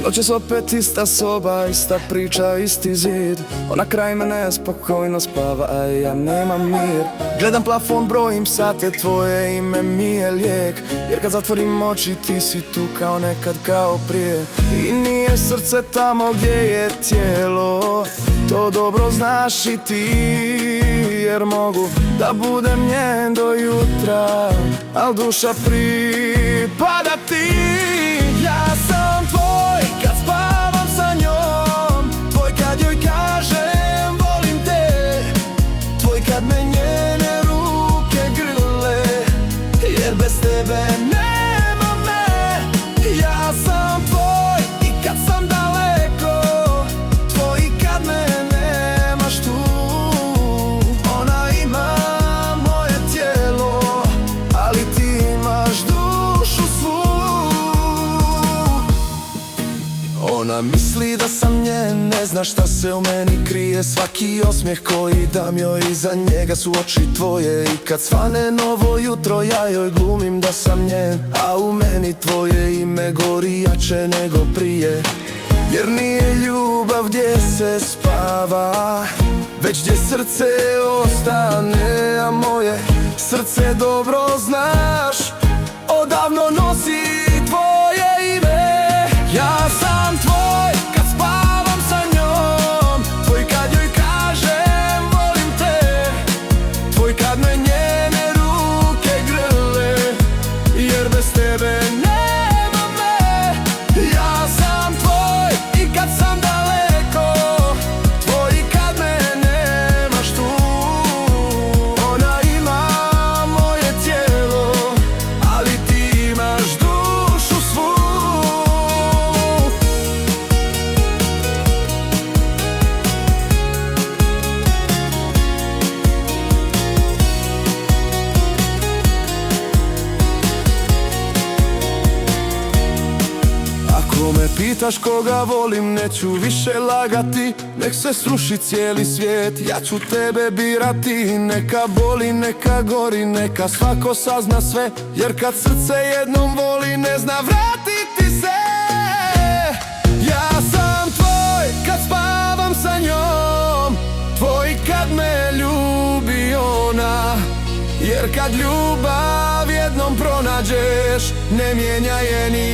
Noćas opet ista soba, ista priča, isti zid. Ona kraj mene spokojno spava, a ja nemam mir. Gledam plafon, brojim sate, tvoje ime mi je lijek. Jer kad zatvorim oči ti si tu kao nekad, kao prije. I nije srce tamo gdje je tijelo, to dobro znaš i ti. Jer mogu da budem njen do jutra, al duša pripada ti. Ja sam tvoj kad spavam sa njom, tvoj kad joj kažem volim te, tvoj kad me njene ruke grle, jer bez tebe nema me. Ja sam tvoj i kad sam daleko, tvoj i kad me nemaš tu. Ona ima moje tijelo, ali ti imaš dušu svu. Ona misli da sam njen, ne zna šta se u meni krije. Svaki osmijeh koji dam joj, iza njega su oči tvoje. I kad svane novo jutro, ja joj glumim da sam njen, a u meni tvoje ime gori jače nego prije. Jer nije ljubav gdje se spava, već gdje srce ostane. A moje srce dobro znaš, odavno nosi tvoje ime. Ja sam tvoj kad spavam sa njom, tvoj kad joj kažem volim te, tvoj kad me njene ruke grle, jer bez tebe nema me. Ja sam tvoj i kad sam daleko, tvoj i kad me nemaš tu. Ona ima moje tijelo, ali ti imaš dušu svu. Ako me pitaš koga volim, neću više lagati. Nek se sruši cijeli svijet, ja ću tebe birati. Neka boli, neka gori, neka svako sazna sve. Jer kad srce jednom voli, ne zna vratiti se. Ja sam tvoj kad spavam sa njom, tvoj kad me ljubi ona. Jer kad ljubav jednom pronađeš, ne mijenja je ni